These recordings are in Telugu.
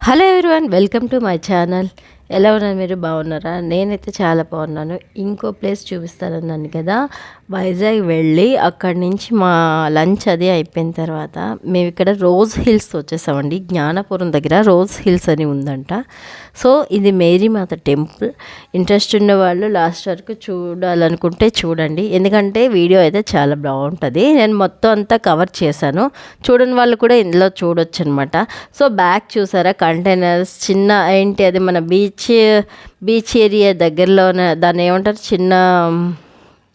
Hello everyone, welcome to my channel. ఎలా ఉన్నారు? మీరు బాగున్నారా? నేనైతే చాలా బాగున్నాను. ఇంకో ప్లేస్ చూపిస్తానన్నాను కదా, వైజాగ్ వెళ్ళి అక్కడి నుంచి మా లంచ్ అది అయిపోయిన తర్వాత మేము ఇక్కడ రోజ్ హిల్స్ వచ్చేసామండి. జ్ఞానపురం దగ్గర రోజ్ హిల్స్ అని ఉందంట. సో ఇది మేరీమాత టెంపుల్. ఇంట్రెస్ట్ ఉన్న వాళ్ళు లాస్ట్ వరకు చూడాలనుకుంటే చూడండి, ఎందుకంటే వీడియో అయితే చాలా బాగుంటుంది. నేను మొత్తం అంతా కవర్ చేశాను, చూడని వాళ్ళు కూడా ఇందులో చూడొచ్చు అనమాట. సో బ్యాక్ చూసారా, కంటైనర్స్ చిన్న ఏంటి అది మన బీచ్ ఏరియా దగ్గరలోనే, దాన్ని ఏమంటారు, చిన్న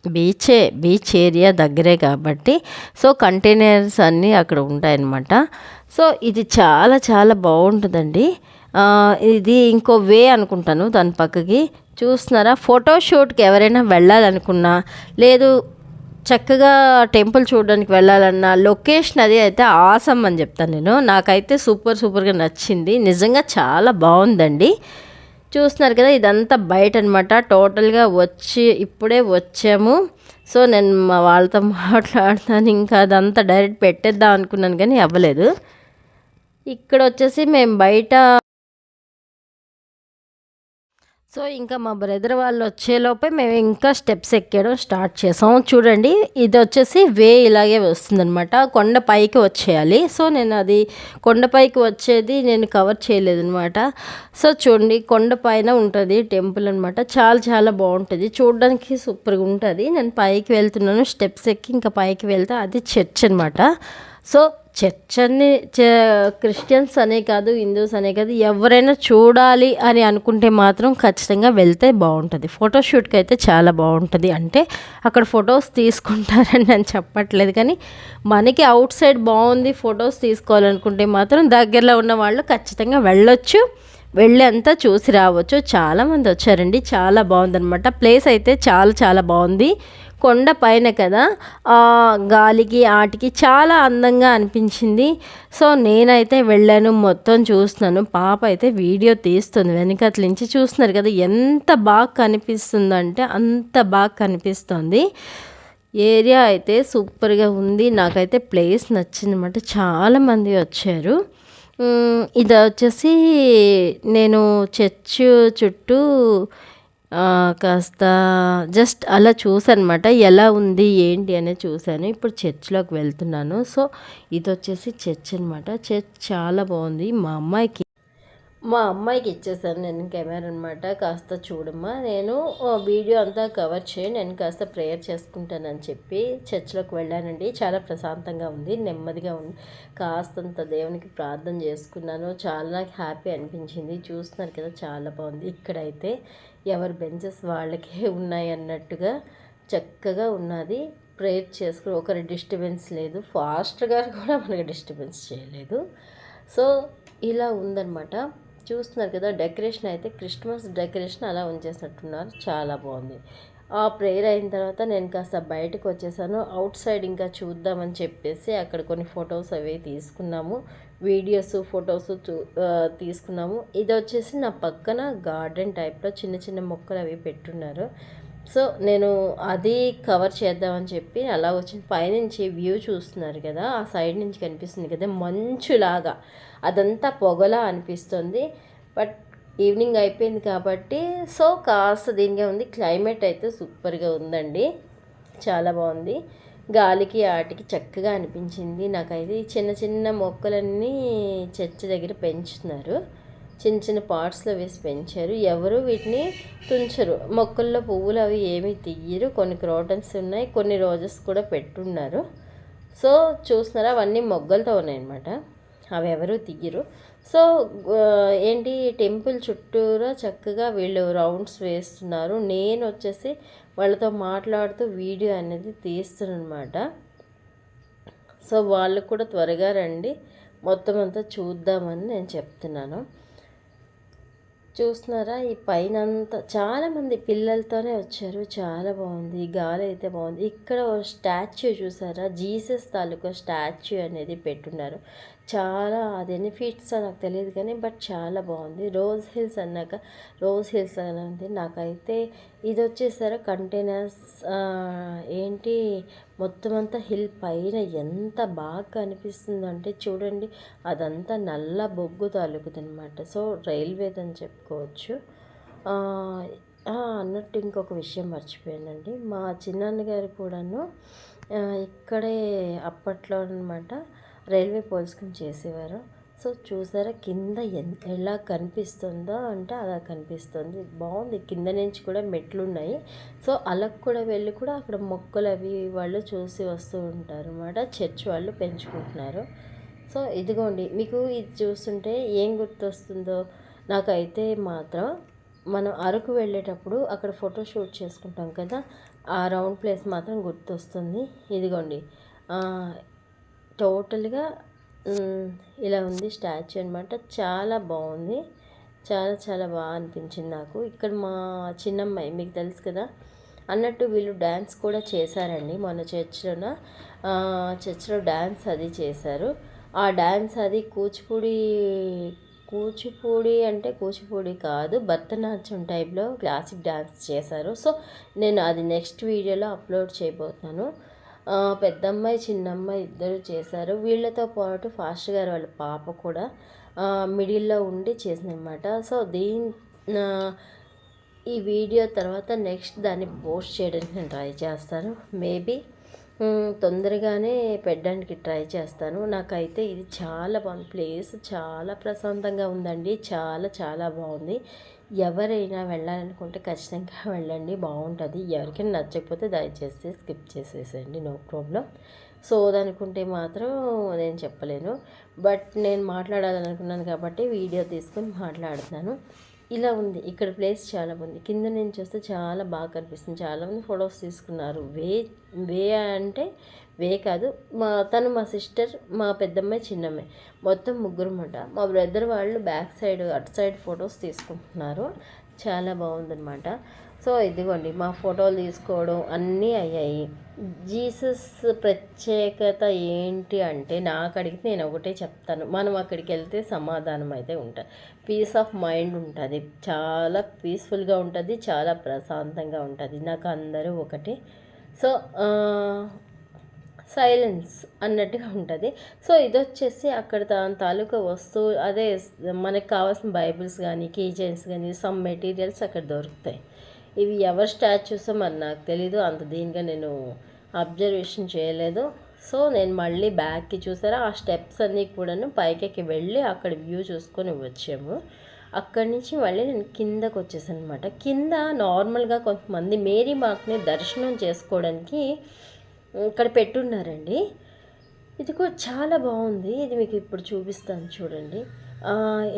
బీచ్ ఏరియా దగ్గరే కాబట్టి సో కంటైనర్స్ అన్నీ అక్కడ ఉంటాయన్నమాట. సో ఇది చాలా చాలా బాగుంటుందండి. ఇది ఇంకో వే అనుకుంటాను దాని పక్కకి. చూస్తున్నారా, ఫోటోషూట్కి ఎవరైనా వెళ్ళాలనుకున్నా, లేదు చక్కగా టెంపుల్ చూడడానికి వెళ్ళాలన్న లొకేషన్ అది అయితే ఆసమ్ అని చెప్తాను నేను. నాకైతే సూపర్గా నచ్చింది, నిజంగా చాలా బాగుందండి. చూస్తున్నారు కదా, ఇదంతా బయట అనమాట. టోటల్గా ఇప్పుడే వచ్చాము. సో నేను మా వాళ్ళతో మాట్లాడుతాను, ఇంకా అదంతా డైరెక్ట్ పెట్టేద్దాం అనుకున్నాను కానీ అవ్వలేదు. ఇక్కడ వచ్చేసి మేము బయట. సో ఇంకా మా బ్రదర్ వాళ్ళు వచ్చేలోపే మేము ఇంకా స్టెప్స్ ఎక్కడం స్టార్ట్ చేసాం. చూడండి, ఇది వచ్చేసి వే ఇలాగే వస్తుందనమాట, కొండ పైకి వచ్చేయాలి. సో నేను అది కొండపైకి వచ్చేది నేను కవర్ చేయలేదనమాట. సో చూడండి, కొండ పైన ఉంటుంది టెంపుల్ అనమాట. చాలా చాలా బాగుంటుంది, చూడడానికి సూపర్గా ఉంటుంది. నేను పైకి వెళ్తున్నాను, స్టెప్స్ ఎక్కి ఇంకా పైకి వెళ్తే అది చర్చ్ అనమాట. సో చర్చ్ అన్ని క్రిస్టియన్స్ అనే కాదు, హిందూస్ అనే కాదు, ఎవరైనా చూడాలి అని అనుకుంటే మాత్రం ఖచ్చితంగా వెళ్తే బాగుంటుంది. ఫోటోషూట్కి అయితే చాలా బాగుంటుంది. అంటే అక్కడ ఫొటోస్ తీసుకుంటారని నేను చెప్పట్లేదు, కానీ మనకి అవుట్ సైడ్ బాగుంది ఫొటోస్ తీసుకోవాలనుకుంటే మాత్రం దగ్గరలో ఉన్న వాళ్ళు ఖచ్చితంగా వెళ్ళొచ్చు, వెళ్ళి అంతా చూసి రావచ్చు. చాలామంది వచ్చారండి, చాలా బాగుందనమాట. ప్లేస్ అయితే చాలా చాలా బాగుంది. కొండ పైన కదా, గాలికి ఆటికి చాలా అందంగా అనిపించింది. సో నేనైతే వెళ్ళాను, మొత్తం చూస్తున్నాను. పాప అయితే వీడియో తీస్తుంది, వెనకట్ల నుంచి చూస్తున్నారు కదా, ఎంత బాగా కనిపిస్తుందంటే అంత బాగా కనిపిస్తుంది. ఏరియా అయితే సూపర్గా ఉంది. నాకైతే ప్లేస్ నచ్చిందన్నమాట. చాలామంది వచ్చారు. ఇది వచ్చేసి నేను చర్చ్ చుట్టూ కాస్త జస్ట్ అలా చూసానమాట, ఎలా ఉంది ఏంటి అనేది చూశాను. ఇప్పుడు చర్చ్లోకి వెళ్తున్నాను. సో ఇది వచ్చేసి చర్చ్ అనమాట. చర్చ్ చాలా బాగుంది. మా అమ్మాయికి ఇచ్చేసాను నేను కెమెరా అనమాట. కాస్త చూడమ్మా, నేను వీడియో అంతా కవర్ చేయి, నేను కాస్త ప్రేయర్ చేసుకుంటానని చెప్పి చర్చ్లోకి వెళ్ళానండి. చాలా ప్రశాంతంగా ఉంది, నెమ్మదిగా ఉంది. కాస్తంత దేవునికి ప్రార్థన చేసుకున్నాను. చాలా నాకు హ్యాపీ అనిపించింది. చూస్తున్నారు కదా, చాలా బాగుంది. ఇక్కడైతే ఎవరి బెంచెస్ వాళ్ళకే ఉన్నాయి అన్నట్టుగా చక్కగా ఉన్నది. ప్రేయర్ చేసుకుని ఒకరి డిస్టర్బెన్స్ లేదు, ఫాస్ట్గా కూడా మనకి డిస్టర్బెన్స్ చేయలేదు. సో ఇలా ఉందన్నమాట. చూస్తున్నారు కదా, డెకరేషన్ అయితే క్రిస్మస్ డెకరేషన్ అలా ఉంచేసినట్టున్నారు, చాలా బాగుంది. ఆ ప్రేయర్ అయిన తర్వాత నేను కాస్త బయటకు వచ్చేసాను. అవుట్ సైడ్ ఇంకా చూద్దామని చెప్పేసి అక్కడ కొన్ని ఫొటోస్ అవి తీసుకున్నాము, వీడియోస్ ఫొటోస్ తీసుకున్నాము. ఇది వచ్చేసి నా పక్కన గార్డెన్ టైప్లో చిన్న చిన్న మొక్కలు అవి పెట్టున్నారు. సో నేను అది కవర్ చేద్దామని చెప్పి అలా వచ్చి పైనుంచి వ్యూ చూస్తున్నారు కదా, ఆ సైడ్ నుంచి కనిపిస్తుంది కదా, మంచులాగా అదంతా పొగలా అనిపిస్తుంది. బట్ ఈవినింగ్ అయిపోయింది కాబట్టి సో కాస్త దీనిగా ఉంది. క్లైమేట్ అయితే సూపర్గా ఉందండి, చాలా బాగుంది. గాలికి ఆటికి చక్కగా అనిపించింది. నాకైతే ఈ చిన్న చిన్న మొక్కలన్నీ చర్చి దగ్గర పెంచుతున్నారు, చిన్న చిన్న పాట్స్లో వేసి పెంచారు. ఎవరు వీటిని తుంచరు, మొక్కల్లో పువ్వులు అవి ఏమీ తీయరు. కొన్ని క్రోటన్స్ ఉన్నాయి, కొన్ని రోజెస్ కూడా పెట్టున్నారు. సో చూస్తున్నారా, అవన్నీ మొగ్గలతో ఉన్నాయన్నమాట, అవి ఎవరు తీయరు. సో ఏంటి, టెంపుల్ చుట్టూరా చక్కగా వీళ్ళు రౌండ్స్ వేస్తున్నారు. నేను వచ్చేసి వాళ్ళతో మాట్లాడుతూ వీడియో అనేది తీస్తున్నానమాట. సో వాళ్ళు కూడా త్వరగా రండి, మొత్తం అంతా చూద్దామని నేను చెప్తున్నాను. చూస్తున్నారా, ఈ పైన అంతా చాలామంది పిల్లలతోనే వచ్చారు, చాలా బాగుంది. గాలి అయితే బాగుంది. ఇక్కడ స్టాచ్యూ చూసారా, జీసస్ తాలూకా స్టాచ్యూ అనేది పెట్టున్నారు. చాలా అదెన్ని ఫీట్సో నాకు తెలియదు కానీ బట్ చాలా బాగుంది. రోజ్ హిల్స్ అన్నాక రోజ్ హిల్స్ అనేది నాకైతే ఇది వచ్చేసారా కంటైనర్స్ ఏంటి మొత్తం అంతా హిల్ పైన ఎంత బాగా కనిపిస్తుందంటే చూడండి, అదంతా నల్ల బొగ్గు తాలూకుదనమాట. సో రైల్వేదని చెప్పుకోవచ్చు. అన్నట్టు ఇంకొక విషయం మర్చిపోయానండి. మా చిన్నాన్నగారు కూడాను ఇక్కడే అప్పట్లో అనమాట రైల్వే పోల్స్కొని చేసేవారు. సో చూసారా కింద ఎలా కనిపిస్తుందో అంటే అలా కనిపిస్తుంది. బాగుంది. కింద నుంచి కూడా మెట్లు ఉన్నాయి. సో అలా కూడా వెళ్ళి కూడా అక్కడ మొక్కలు అవి వాళ్ళు చూసి వస్తూ ఉంటారు అన్నమాట. చర్చ్ వాళ్ళు పెంచుకుంటున్నారు. సో ఇదిగోండి, మీకు ఇది చూస్తుంటే ఏం గుర్తొస్తుందో నాకైతే మాత్రం మనం అరకు వెళ్ళేటప్పుడు అక్కడ ఫోటో షూట్ చేసుకుంటాం కదా, ఆ రౌండ్ ప్లేస్ మాత్రం గుర్తొస్తుంది. ఇదిగోండి టోటల్గా ఇలా ఉంది స్టాచ్యూ అనమాట. చాలా బాగుంది. చాలా చాలా బాగా అనిపించింది నాకు. ఇక్కడ మా చిన్నమ్మాయి మీకు తెలుసు కదా అన్నట్టు వీళ్ళు డ్యాన్స్ కూడా చేశారండి మొన్న చర్చ్లో డ్యాన్స్ అది చేశారు. ఆ డ్యాన్స్ అది కూచిపూడి అంటే కూచిపూడి కాదు, భరతనాట్యం టైప్లో క్లాసిక్ డ్యాన్స్ చేశారు. సో నేను అది నెక్స్ట్ వీడియోలో అప్లోడ్ చేయబోతున్నాను. పెద్దమ్మాయి చిన్నమ్మాయి ఇద్దరు చేశారు. వీళ్ళతో పాటు ఫాస్ట్ గారు వాళ్ళ పాప కూడా మిడిల్లో ఉండి చేసిందనమాట. సో ఈ వీడియో తర్వాత నెక్స్ట్ దాన్ని పోస్ట్ చేయడానికి నేను ట్రై చేస్తాను. మేబీ తొందరగానే పెట్టడానికి ట్రై చేస్తాను. నాకైతే ఇది చాలా బాగుంది. ప్లేస్ చాలా ప్రశాంతంగా ఉందండి. చాలా చాలా బాగుంది. ఎవరైనా వెళ్ళాలనుకుంటే ఖచ్చితంగా వెళ్ళండి, బాగుంటుంది. ఎవరికైనా నచ్చకపోతే దయచేసి స్కిప్ చేసేసేయండి, నో ప్రాబ్లం. సో అనుకుంటే మాత్రం నేను చెప్పలేను, బట్ నేను మాట్లాడాలనుకున్నాను కాబట్టి వీడియో తీసుకొని మాట్లాడుతున్నాను. ఇలా ఉంది ఇక్కడ ప్లేస్. చాలా బాగుంది. కింద నుంచి వస్తే చాలా బాగా కనిపిస్తుంది. చాలామంది ఫొటోస్ తీసుకున్నారు. వే అంటే వే కాదు, మా సిస్టర్, మా పెద్దమ్మాయి, చిన్నమ్మాయి మొత్తం ముగ్గురమాట. మా బ్రదర్ వాళ్ళు బ్యాక్ సైడ్ అటు సైడ్ ఫొటోస్ తీసుకుంటున్నారు. చాలా బాగుందన్నమాట. సో ఇదిగోండి మా ఫోటోలు తీసుకోవడం అన్నీ అయ్యాయి. జీసస్ ప్రత్యేకత ఏంటి అంటే నాకు అడిగితే నేను ఒకటే చెప్తాను, మనం అక్కడికి వెళ్తే సమాధానం అయితే ఉంటుంది, పీస్ ఆఫ్ మైండ్ ఉంటుంది, చాలా పీస్ఫుల్గా ఉంటుంది, చాలా ప్రశాంతంగా ఉంటుంది. నాకు అందరూ ఒకటి. సో సైలెన్స్ అన్నట్టుగా ఉంటుంది. సో ఇది వచ్చేసి అక్కడ దాని తాలూకా వస్తువు అదే మనకు కావాల్సిన బైబిల్స్ కానీ కీ చైన్స్ కానీ సమ్ మెటీరియల్స్ అక్కడ దొరుకుతాయి. ఇవి ఎవరి స్టాచ్యూసో మరి నాకు తెలీదు, అంత దీనిగా నేను అబ్జర్వేషన్ చేయలేదు. సో నేను మళ్ళీ బ్యాక్కి చూసారా ఆ స్టెప్స్ అన్నీ కూడాను పైకి వెళ్ళి అక్కడ వ్యూ చూసుకొని వచ్చాము. అక్కడి నుంచి మళ్ళీ నేను కిందకు వచ్చేసాను అనమాట. కింద నార్మల్గా కొంతమంది మేరీ మాక్ని దర్శనం చేసుకోవడానికి ఇక్కడ పెట్టున్నారండి. ఇది కూడా చాలా బాగుంది. ఇది మీకు ఇప్పుడు చూపిస్తాను చూడండి.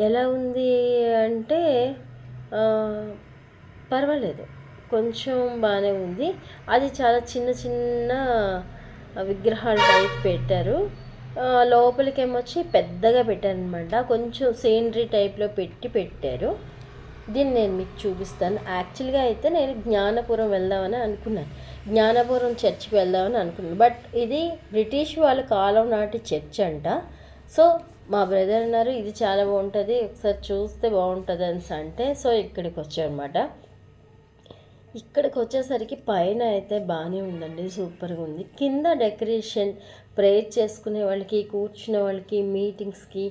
ఎలా ఉంది అంటే పర్వాలేదు, కొంచెం బాగానే ఉంది. అది చాలా చిన్న చిన్న విగ్రహాలు టైప్ పెట్టారు. లోపలికేమొచ్చి పెద్దగా పెట్టారనమాట. కొంచెం సీనరీ టైప్లో పెట్టారు. దీన్ని నేను మీకు చూపిస్తాను. యాక్చువల్గా అయితే నేను జ్ఞానపురం వెళ్దామని అనుకున్నాను, జ్ఞానపురం చర్చ్కి వెళ్దామని అనుకున్నాను. బట్ ఇది బ్రిటిష్ వాళ్ళ కాలం నాటి చర్చ్ అంట. సో మా బ్రదర్ అన్నారు ఇది చాలా బాగుంటుంది, ఒకసారి చూస్తే బాగుంటుంది అని అంటే సో ఇక్కడికి వచ్చామన్నమాట. ఇక్కడికి వచ్చేసరికి పైన అయితే బాగానే ఉందండి, సూపర్గా ఉంది. కింద డెకరేషన్ ప్రేయర్ చేసుకునే వాళ్ళకి, కూర్చునే వాళ్ళకి, మీటింగ్స్కి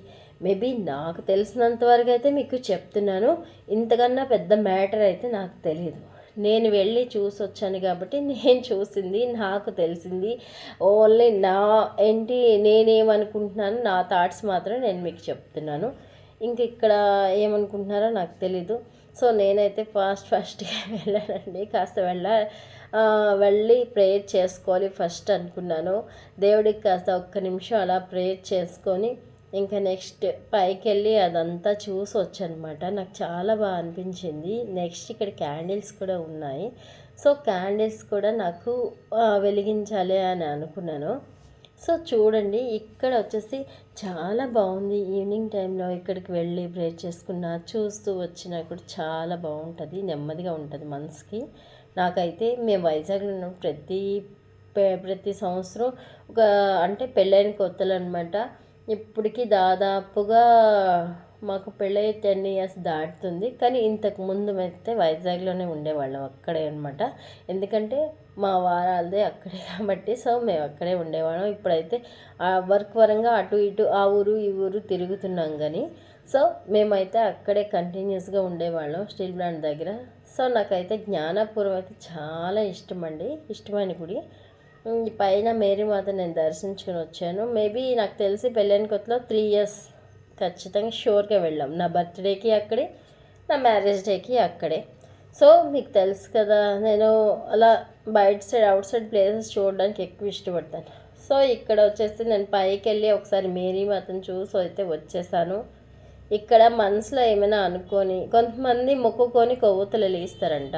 మేబీ నాకు తెలిసినంత వరకు అయితే మీకు చెప్తున్నాను. ఇంతకన్నా పెద్ద మ్యాటర్ అయితే నాకు తెలియదు. నేను వెళ్ళి చూసి వచ్చాను కాబట్టి నేను చూసింది నాకు తెలిసింది ఓన్లీ నేనేమనుకుంటున్నాను నా థాట్స్ మాత్రం నేను మీకు చెప్తున్నాను. ఇంక ఇక్కడ ఏమనుకుంటున్నారో నాకు తెలీదు. సో నేనైతే ఫాస్ట్గా వెళ్ళానండి. కాస్త వెళ్ళి ప్రేయర్ చేసుకోవాలి ఫస్ట్ అనుకున్నాను. దేవుడికి కాస్త ఒక్క నిమిషం అలా ప్రేయర్ చేసుకొని ఇంకా నెక్స్ట్ పైకి వెళ్ళి అదంతా చూసి వచ్చానమాట. నాకు చాలా బాగా అనిపించింది. నెక్స్ట్ ఇక్కడ క్యాండిల్స్ కూడా ఉన్నాయి. సో క్యాండిల్స్ కూడా నాకు వెలిగించాలి అని అనుకున్నాను. సో చూడండి ఇక్కడ వచ్చేసి చాలా బాగుంది. ఈవినింగ్ టైంలో ఇక్కడికి వెళ్ళి ప్రేయర్ చేసుకున్నా చూస్తూ వచ్చినా కూడా చాలా బాగుంటుంది, నెమ్మదిగా ఉంటుంది మనసుకి. నాకైతే మేము వైజాగ్లో ఉన్న ప్రతి సంవత్సరం అంటే పెళ్ళైన కొత్తలు అనమాట ఇప్పటికి దాదాపుగా మాకు పెళ్ళై 10 ఇయర్స్ దాటుతుంది. కానీ ఇంతకు ముందు అయితే వైజాగ్లోనే ఉండేవాళ్ళం, అక్కడే అనమాట. ఎందుకంటే మా వారాలదే అక్కడే కాబట్టి సో మేము అక్కడే ఉండేవాళ్ళం. ఇప్పుడైతే వర్క్ పరంగా అటు ఇటు ఆ ఊరు ఈ ఊరు తిరుగుతున్నాం కానీ సో మేమైతే అక్కడే కంటిన్యూస్గా ఉండేవాళ్ళం స్టీల్ ప్లాంట్ దగ్గర. సో నాకైతే జ్ఞానాపురం అయితే చాలా ఇష్టమైన గుడి. పైన మేరీమాత నేను దర్శించుకుని వచ్చాను. మేబీ నాకు తెలిసి పెళ్ళైన కొత్తలో 3 ఇయర్స్ ఖచ్చితంగా షూర్గా వెళ్ళాం. నా బర్త్డేకి అక్కడే, నా మ్యారేజ్ డేకి అక్కడే. సో మీకు తెలుసు కదా, నేను అలా బయట సైడ్ అవుట్ సైడ్ ప్లేసెస్ చూడడానికి ఎక్కువ ఇష్టపడతాను. సో ఇక్కడ వచ్చేసి నేను పైకి వెళ్ళి ఒకసారి మేరీమాతను చూసి అయితే వచ్చేసాను. ఇక్కడ మనసులో ఏమైనా అనుకొని, కొంతమంది మొక్కుకొని కొవ్వొత్తులు వెలిగిస్తారంట,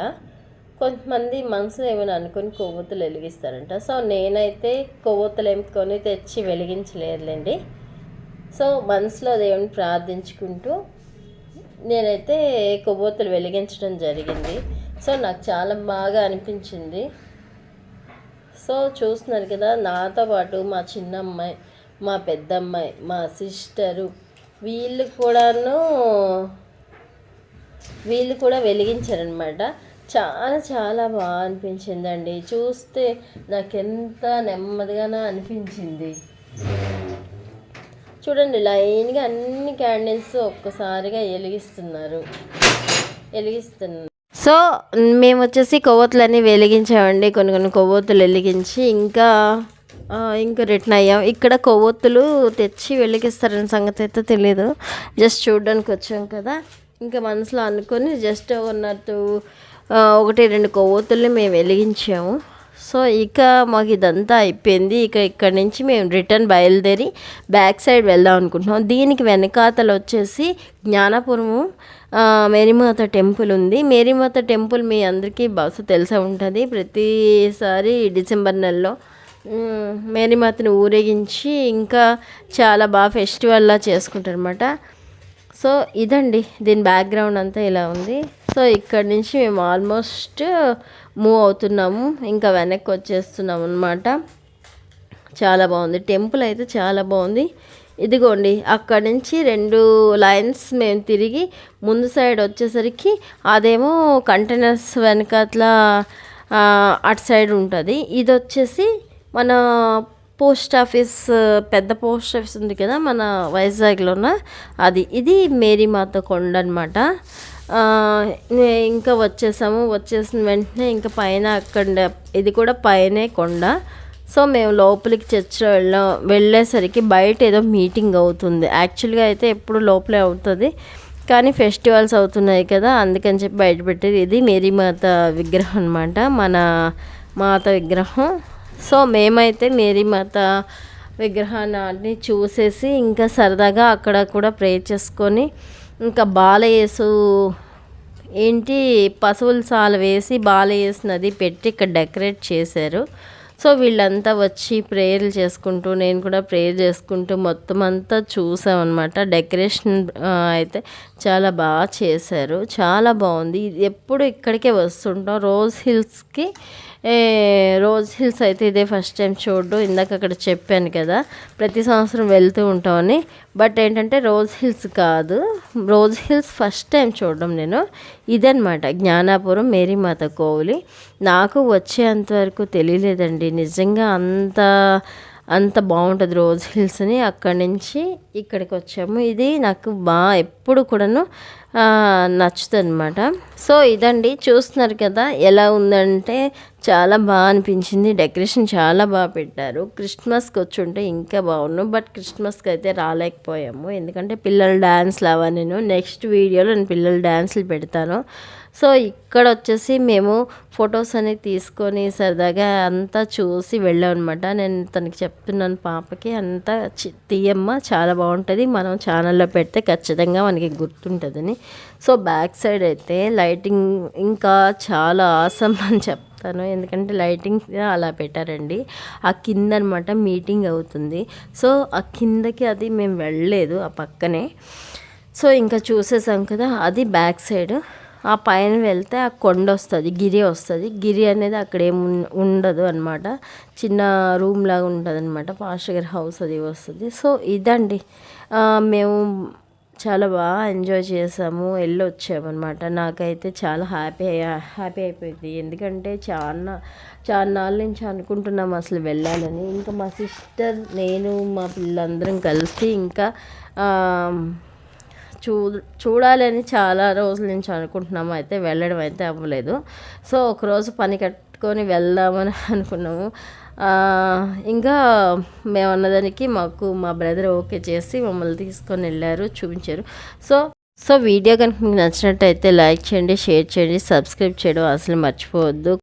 కొంతమంది మనసులో ఏమైనా అనుకొని కొవ్వొత్తులు వెలిగిస్తారంట. సో నేనైతే కొవ్వొత్తులు ఏమి తెచ్చి వెలిగించలేదులేండి. సో మనసులో దేవుని ప్రార్థించుకుంటూ నేనైతే కొవ్వొత్తులు వెలిగించడం జరిగింది. సో నాకు చాలా బాగా అనిపించింది. సో చూస్తున్నారు కదా, నాతో పాటు మా చిన్నమ్మాయి, మా పెద్దమ్మాయి, మా సిస్టరు వీళ్ళు కూడా వెలిగించారనమాట. చాలా బాగా అనిపించిందండి. చూస్తే నాకెంత నెమ్మదిగానే అనిపించింది. చూడండి, లైన్గా అన్ని క్యాండిల్స్ ఒక్కసారిగా వెలిగిస్తున్నారు. సో మేము వచ్చేసి కొవ్వొత్తులన్నీ వెలిగించామండి. కొన్ని కొవ్వొత్తులు వెలిగించి ఇంకా రిటర్న్ అయ్యాం. ఇక్కడ కొవ్వొత్తులు తెచ్చి వెలిగిస్తారని సంగతి అయితే తెలియదు, జస్ట్ చూడడానికి వచ్చాం కదా. ఇంకా మనసులో అనుకొని జస్ట్ ఉన్నట్టు 1-2 కొవ్వొత్తుల్ని మేము వెలిగించాము. సో ఇక మాకు ఇదంతా అయిపోయింది. ఇక్కడ నుంచి మేము రిటర్న్ బయలుదేరి బ్యాక్ సైడ్ వెళ్దాం అనుకుంటున్నాం. దీనికి వెనకాతలు వచ్చేసి జ్ఞానాపురము మేరీమాత టెంపుల్ ఉంది. మేరీమాత టెంపుల్ మీ అందరికీ బహుశా తెలిసే ఉంటుంది. ప్రతిసారి డిసెంబర్ నెలలో మేరీమాతను ఊరేగించి ఇంకా చాలా బాగా ఫెస్టివల్లా చేసుకుంటారు అనమాట. సో ఇదండి, దీని బ్యాక్గ్రౌండ్ అంతా ఇలా ఉంది. సో ఇక్కడి నుంచి మేము ఆల్మోస్ట్ మూవ్ అవుతున్నాము, ఇంకా వెనక్కి వచ్చేస్తున్నాం అనమాట. చాలా బాగుంది టెంపుల్ అయితే, చాలా బాగుంది. ఇదిగోండి, అక్కడి నుంచి 2 లైన్స్ మేము తిరిగి ముందు సైడ్ వచ్చేసరికి అదేమో కంటైనర్స్ వెనకాతల అటు సైడ్ ఉంటుంది. ఇది వచ్చేసి మన పోస్ట్ ఆఫీస్, పెద్ద పోస్ట్ ఆఫీస్ ఉంది కదా మన వైజాగ్లోన, ఇది మేరీమాత కొండ అనమాట. ఇంకా వచ్చేసిన వెంటనే ఇంకా పైన అక్కడ ఇది కూడా పైనే కొండ. సో మేము లోపలికి చర్చిలో వెళ్ళేసరికి బయట ఏదో మీటింగ్ అవుతుంది. యాక్చువల్గా అయితే ఎప్పుడు లోపలే అవుతుంది, కానీ ఫెస్టివల్స్ అవుతున్నాయి కదా అందుకని చెప్పి బయట పెట్టేది. ఇది మేరీమాత విగ్రహం అనమాట, మన మాత విగ్రహం. సో మేమైతే మేరీమాత విగ్రహాన్ని చూసేసి ఇంకా సరదాగా అక్కడ కూడా ప్రే చేసుకొని ఇంకా బాలయేసు పశువుల సాలు వేసి బాలయేసు నది పెట్టి ఇక్కడ డెకరేట్ చేశారు. సో వీళ్ళంతా వచ్చి ప్రేయర్లు చేసుకుంటూ, నేను కూడా ప్రేయర్ చేసుకుంటూ మొత్తం అంతా చూసామన్నమాట. డెకరేషన్ అయితే చాలా బాగా చేశారు, చాలా బాగుంది. ఎప్పుడు ఇక్కడికే వస్తుంటాం రోజ్ హిల్స్ అయితే ఇదే ఫస్ట్ టైం చూడడం. ఇందాక అక్కడ చెప్పాను కదా ప్రతి సంవత్సరం వెళ్తూ ఉంటామని, బట్ ఏంటంటే రోజ్ హిల్స్ ఫస్ట్ టైం చూడడం నేను. ఇదనమాట జ్ఞానాపురం మేరీమాత కోవిలి. నాకు వచ్చేంతవరకు తెలియలేదండి నిజంగా అంత బాగుంటుంది రోజ్ హిల్స్ అని. అక్కడి నుంచి ఇక్కడికి వచ్చాము. ఇది నాకు ఎప్పుడు కూడాను నచ్చుతుంది అనమాట. సో ఇదండి, చూస్తున్నారు కదా ఎలా ఉందంటే చాలా బాగా అనిపించింది. డెకరేషన్ చాలా బాగా పెట్టారు. క్రిస్మస్కి వచ్చి ఉంటే ఇంకా బాగున్నాం, బట్ క్రిస్మస్కి అయితే రాలేకపోయాము ఎందుకంటే పిల్లల డ్యాన్స్లు నేను నెక్స్ట్ వీడియోలో నేను పిల్లల డ్యాన్స్లు పెడతాను. సో ఇక్కడ వచ్చేసి మేము ఫొటోస్ అనేది తీసుకొని సరదాగా అంతా చూసి వెళ్ళాం అనమాట. నేను తనకి చెప్తున్నాను పాపకి, అంతా తీయమ్మ చాలా బాగుంటుంది, మనం ఛానల్లో పెడితే ఖచ్చితంగా మనకి గుర్తుంటుందని. సో బ్యాక్ సైడ్ అయితే లైటింగ్ ఇంకా చాలా ఆసమ్ అని చెప్తాను, ఎందుకంటే లైటింగ్ అలా పెట్టారండి. ఆ కింద అనమాట మీటింగ్ అవుతుంది. సో ఆ కిందకి అది మేము వెళ్ళలేదు, ఆ పక్కనే. సో ఇంకా చూసేసాం కదా, అది బ్యాక్ సైడ్. ఆ పైన వెళ్తే ఆ కొండ వస్తుంది, గిరి వస్తుంది. గిరి అనేది అక్కడ ఏమి ఉండదు అనమాట, చిన్న రూమ్ లాగా ఉంటుంది అనమాట. పాస్టర్ గారి హౌస్ అది వస్తుంది. సో ఇదండి, మేము చాలా బాగా ఎంజాయ్ చేసాము, వెళ్ళొచ్చామన్నమాట. నాకైతే చాలా హ్యాపీ అయిపోయింది. ఎందుకంటే చాలా నాళ్ళ నుంచి అనుకుంటున్నాము అసలు వెళ్ళాలని. ఇంకా మా సిస్టర్, నేను, మా పిల్లలందరం కలిసి ఇంకా చూడాలని చాలా రోజుల నుంచి అనుకుంటున్నాము. అయితే వెళ్ళడం అయితే అవ్వలేదు. సో ఒకరోజు పని కట్టుకొని వెళ్దామని అనుకున్నాము. ఇంకా మేము అన్నదానికి మాకు మా బ్రదర్ ఓకే చేసి మమ్మల్ని తీసుకొని వెళ్ళారు, చూపించారు. సో వీడియో కనుక మీకు నచ్చినట్టయితే లైక్ చేయండి, షేర్ చేయండి, సబ్స్క్రైబ్ చేయడం అసలు మర్చిపోవద్దు.